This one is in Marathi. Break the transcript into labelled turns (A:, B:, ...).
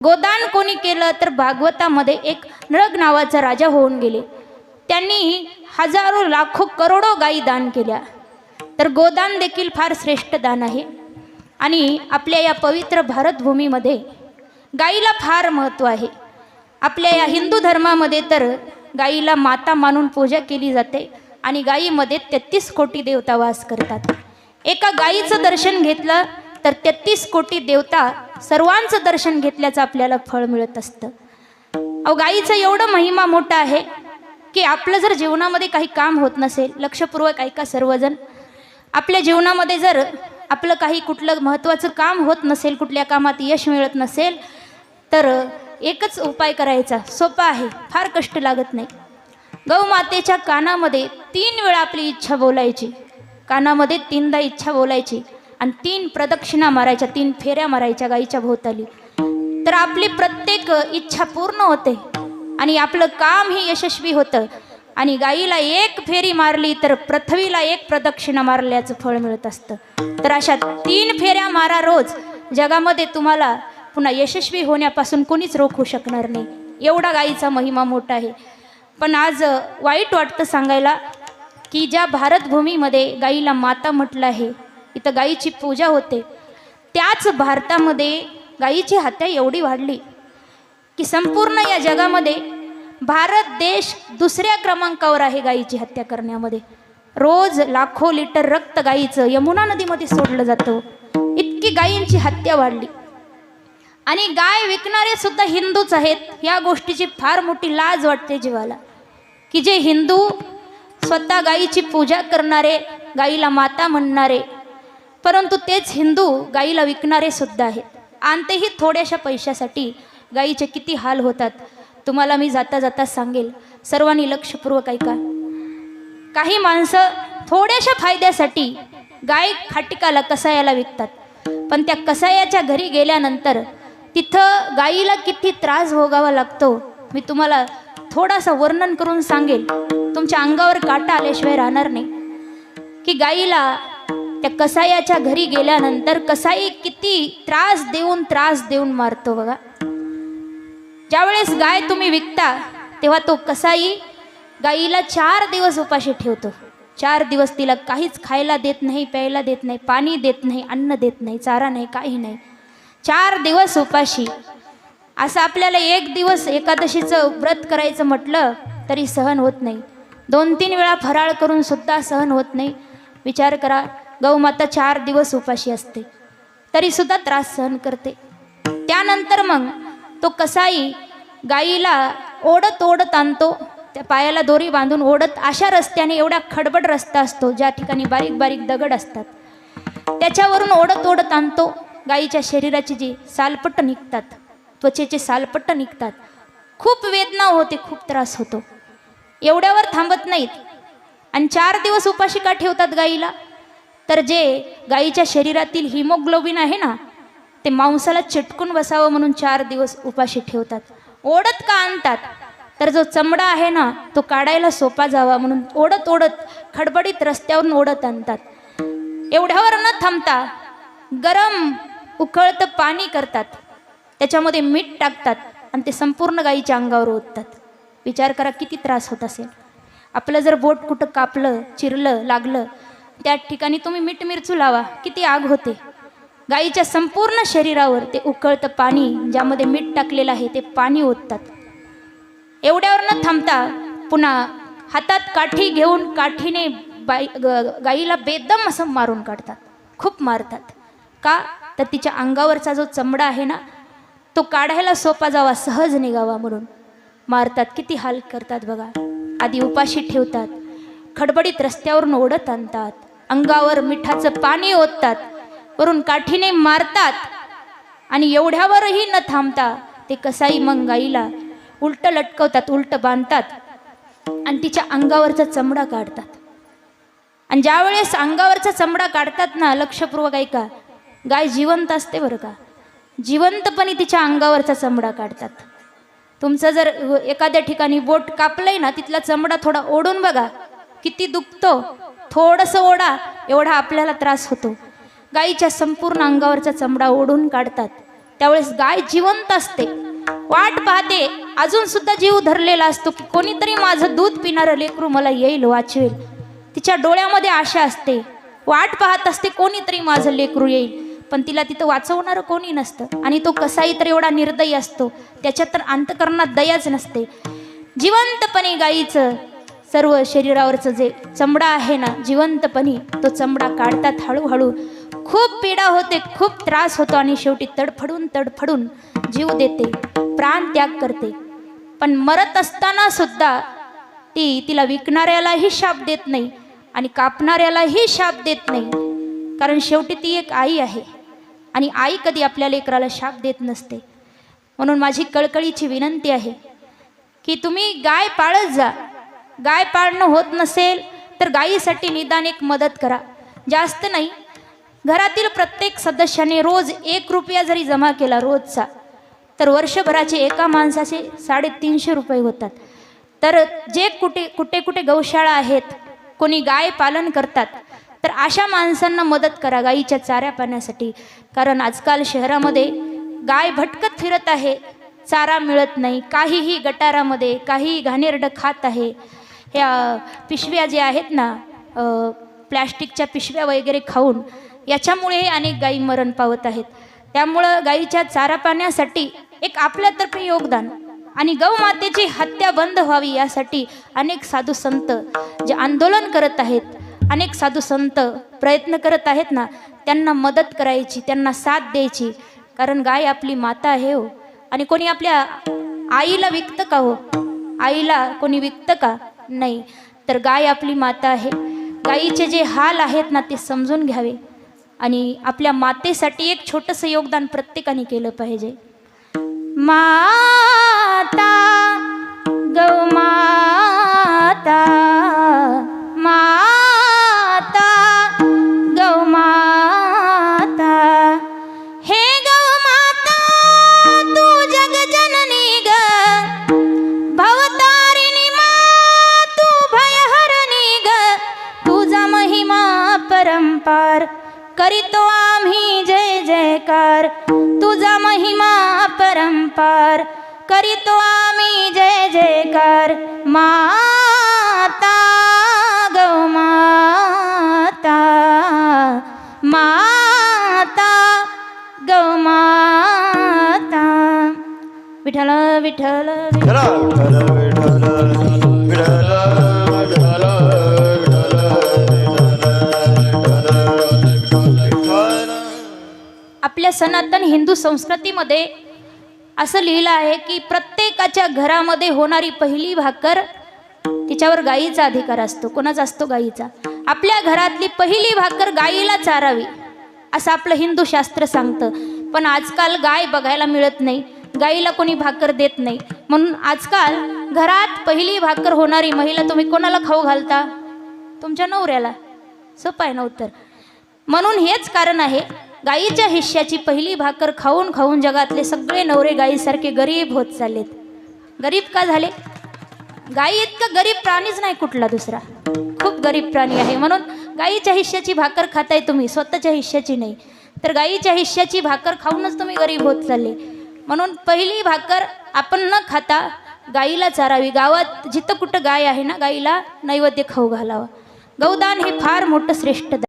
A: गोदान कोणी केलं तर भागवतामध्ये एक नृग नावाचा राजा होऊन गेले. त्यांनी हजारो लाखो करोडो गायी दान केल्या. तर गोदान देखील फार श्रेष्ठ दान आहे. आणि आपल्या या पवित्र भारतभूमीमध्ये गायीला फार महत्त्व आहे. आपल्या या हिंदू धर्मामध्ये तर गायीला माता मानून पूजा केली जाते आणि गायीमध्ये 33 कोटी देवता वास करतात. एका गायीचं दर्शन घेतलं तर 33 कोटी देवता सर्वांचं दर्शन घेतल्याचं आपल्याला फळ मिळत असतं. गायीचा एवढा महिमा मोठा आहे की आपलं जर जीवनामध्ये काही काम होत नसेल, लक्षपूर्वक ऐका सर्वजण, आपल्या जीवनामध्ये जर आपलं काही कुठलं महत्त्वाचं काम होत नसेल, कुठल्या कामात यश मिळत नसेल, तर एकच उपाय करायचा, सोपा आहे, फार कष्ट लागत नाही. गौमातेच्या कानामध्ये 3 वेळा आपली इच्छा बोलायची, कानामध्ये 3दा इच्छा बोलायची आणि 3 प्रदक्षिणा मारायच्या, 3 फेऱ्या मारायच्या गायीच्या भोवताली. तर आपली प्रत्येक इच्छा पूर्ण होते आणि आपलं काम ही यशस्वी होतं. आणि गायीला 1 फेरी मारली तर पृथ्वीला 1 प्रदक्षिणा मारल्याचं फळ मिळत असतं. तर अशा 3 फेऱ्या मारा रोज. जगामध्ये तुम्हाला पुन्हा यशस्वी होण्यापासून कोणीच रोखू शकणार नाही. एवढा गायीचा महिमा मोठा आहे. पण आज वाईट वाटतं सांगायला की ज्या भारतभूमीमध्ये गायीला माता म्हटलं आहे, इथं गायीची पूजा होते, त्याच भारतामध्ये गायीची हत्या एवढी वाढली की संपूर्ण या जगामध्ये भारत देश 2ऱ्या क्रमांकावर आहे गायीची हत्या करण्यामध्ये. रोज लाखो लिटर रक्त गायीचं यमुना नदीमध्ये सोडलं जातं. इतकी गायींची हत्या वाढली. आणि गाय विकणारे सुद्धा हिंदूच आहेत. या गोष्टीची फार मोठी लाज वाटते जीवाला की जे हिंदू स्वतः गायीची पूजा करणारे, गायीला माता म्हणणारे, परंतु तेच हिंदू गायीला विकणारे सुद्धा आहेत. आणि तेही थोड्याशा पैशासाठी. गायीचे किती हाल होतात तुम्हाला मी जाता जाता सांगेल. सर्वांनी लक्षपूर्वक ऐका. काही माणसं थोड्याशा फायद्यासाठी गाय खाटिकाला, कसायाला विकतात. पण त्या कसायाच्या घरी गेल्यानंतर तिथं गायीला किती त्रास भोगावा लागतो मी तुम्हाला थोडासा वर्णन करून सांगेल. तुमच्या अंगावर काटा आल्याशिवाय राहणार नाही की गायीला त्या कसायाच्या घरी गेल्यानंतर कसाई किती त्रास देऊन मारतो बघा. ज्यावेळेस गाय तुम्ही विकता तेव्हा तो कसाई गायीला 4 दिवस उपाशी ठेवतो. 4 दिवस तिला काहीच खायला देत नाही, प्यायला देत नाही, पाणी देत नाही, अन्न देत नाही, चारा नाही, काही नाही. 4 दिवस उपाशी. असं आपल्याला 1 दिवस एकादशीचं व्रत करायचं म्हटलं तरी सहन होत नाही. 2-3 वेळा फराळ करून सुद्धा सहन होत नाही. विचार करा, गौमाता 4 दिवस उपाशी असते तरी सुद्धा त्रास सहन करते. त्यानंतर मग तो कसाई गायीला ओढत आणतो, त्या पायाला दोरी बांधून ओढत, अशा रस्त्याने, एवढा खडबड रस्ता असतो ज्या ठिकाणी बारीक बारीक दगड असतात, त्याच्यावरून ओढत आणतो. गायीच्या शरीराची जी सालपट्ट निघतात, त्वचेचे सालपट्ट निघतात, खूप वेदना होते, खूप त्रास होतो. एवढ्यावर थांबत नाहीत. आणि 4 दिवस उपाशी का ठेवतात गायीला? तर जे गायीच्या शरीरातील हिमोग्लोबिन आहे ना, ते मांसाला चिटकून बसावं म्हणून 4 दिवस उपाशी ठेवतात. ओढत का आणतात? तर जो चमडा आहे ना तो काढायला सोपा जावा म्हणून ओढत खडबडीत रस्त्यावरून ओढत आणतात. एवढ्यावर न थांबता गरम उकळतं पाणी करतात, त्याच्यामध्ये मीठ टाकतात आणि ते संपूर्ण गायीच्या अंगावर ओततात. विचार करा किती त्रास होत असेल. आपलं जर बोट कुठं कापलं, चिरलं, लागलं, त्या ठिकाणी तुम्ही मीठ मिरचू लावा, किती आग होते. गायीच्या संपूर्ण शरीरावर ते उकळतं पाणी, ज्यामध्ये मीठ टाकलेलं आहे, ते पाणी ओततात. एवढ्यावर न थांबता पुन्हा हातात काठी घेऊन काठीने गायीला बेदम असं मारून काढतात. खूप मारतात. का? तर तिच्या अंगावरचा जो चमडा आहे ना तो काढायला सोपा जावा, सहज निघावा म्हणून मारतात. किती हाल करतात बघा. आधी उपाशी ठेवतात, खडबडीत रस्त्यावरून ओढत आणतात, अंगावर मिठाचं पाणी ओततात, वरून काठीने मारतात. आणि एवढ्यावरही न थांबता ते कसाई मग गायीला उलट लटकवतात, उलट बांधतात आणि तिच्या अंगावरचा चमडा काढतात. आणि ज्यावेळेस अंगावरचा चमडा काढतात ना, लक्षपूर्वक ऐका, गाय जिवंत असते बरं का, जिवंतपणे तिच्या अंगावरचा चमडा काढतात. तुमचं जर एखाद्या ठिकाणी बोट कापलंय ना, तिथला चमडा थोडा ओढून बघा, किती दुखतो. थोडंसं ओढा, एवढा आपल्याला त्रास होतो. गायीच्या संपूर्ण अंगावरचा चमडा ओढून काढतात. त्यावेळेस गाय जिवंत असते, वाट पाहते, अजून सुद्धा जीव धरलेला असतो की कोणीतरी माझं दूध पिणारं लेकरू मला येईल, वाचवेल. तिच्या डोळ्यामध्ये आशा असते, वाट पाहत असते कोणीतरी माझं लेकरू येईल, पण तिला तिथं वाचवणारं कोणी नसतं. आणि तो कसाही तर एवढा निर्दयी असतो, त्याच्यात तर अंतकरणात दयाच नसते. जिवंतपणे गायीचं सर्व शरीरावरचं जे चमडा आहे ना, जिवंतपणे तो चमडा काढतात हळूहळू. खूप पीडा होते, खूप त्रास होतो आणि शेवटी तडफडून तडफडून जीव देते, प्राण त्याग करते. पण मरत असताना सुद्धा तिला विकणाऱ्यालाही शाप देत नाही आणि कापणाऱ्यालाही शाप देत नाही, कारण शेवटी ती एक आई आहे आणि आई कधी आपल्या लेकराला शाप देत नसते. म्हणून माझी कळकळीची विनंती आहे की तुम्ही गाय पाळत जा. गाय पाळणं होत नसेल तर गायीसाठी निदान एक मदत करा, जास्त नाही. घरातील प्रत्येक सदस्याने रोज 1 रुपया जरी जमा केला रोजचा, तर वर्षभराचे एका माणसाचे 350 रुपये होतात. तर जे कुठे कुठे गौशाळा आहेत, कोणी गाय पालन करतात, तर अशा माणसांना मदत करा गायीच्या चाऱ्या पाण्यासाठी. कारण आजकाल शहरामध्ये गाय भटकत फिरत आहे, चारा मिळत नाही, काहीही गटारामध्ये काहीही घाणेरडं खात आहे. ह्या पिशव्या जे आहेत ना, प्लॅस्टिकच्या पिशव्या वगैरे खाऊन याच्यामुळे अनेक गायी मरण पावत आहेत. त्यामुळं गायीच्या चारा पाण्यासाठी एक आपल्यातर्फे योगदान आणि गौमातेची हत्या बंद व्हावी यासाठी अनेक साधू संत जे आंदोलन करत आहेत, अनेक साधू संत प्रयत्न करत आहेत ना, त्यांना मदत करायची, त्यांना साथ द्यायची. कारण गाय आपली माता आहे हो. आणि कोणी आपल्या आईला विकतं का हो? आईला कोणी विकतं का? नाही. तर गाय आपली माता आहे. गायीचे जे हाल आहेत ना, ते समजून घ्यावे आणि आपल्या मातेसाठी एक छोटंसं योगदान प्रत्येकाने केलं पाहिजे. माता गौमाता, माता गौमाता, हे गौमाता तू जगजननी ग, भवतारिणी मा तू भयहरणी ग, तुझा महिमा परंपार करीतो आम्ही जय जयकार, तुझा महिमा परंपार करीतो आम्ही जय जयकार. माता गौमाता, माता गौमाता. विठ्ठल विठ्ठल आपल्या सनातन हिंदू संस्कृतीमध्ये असं लिहिलं आहे की प्रत्येकाच्या घरामध्ये होणारी पहिली भाकर तिच्यावर गायीचा अधिकार असतो. कोणाचा असतो? गायीचा. आपल्या घरातली पहिली भाकर गायीला चारावी असं आपलं हिंदू शास्त्र सांगतं. पण आजकाल गाय बघायला मिळत नाही, गायीला कोणी भाकर देत नाही. म्हणून आजकाल घरात पहिली भाकर होणारी महिला तुम्ही कोणाला खाऊ घालता? तुमच्या नवऱ्याला. सोपं आहे ना उत्तर. म्हणून हेच कारण आहे, गायीच्या हिश्श्याची पहिली भाकर खाऊन खाऊन जगातले सगळे नवरे गायीसारखे गरीब होत चाललेत. गरीब का झाले? गायी इतका गरीब प्राणीच नाही कुठला दुसरा, खूप गरीब प्राणी आहे. म्हणून गायीच्या हिश्श्याची भाकर खाताय तुम्ही, स्वतःच्या हिश्श्याची नाही. तर गायीच्या हिश्श्याची भाकर खाऊनच तुम्ही गरीब होत चालले. म्हणून पहिली भाकर आपण न खाता गायीला चारावी. गावात जिथं कुठं गाय आहे ना, गायीला नैवेद्य खाऊ घालावा. गौदान हे फार मोठं श्रेष्ठ दान.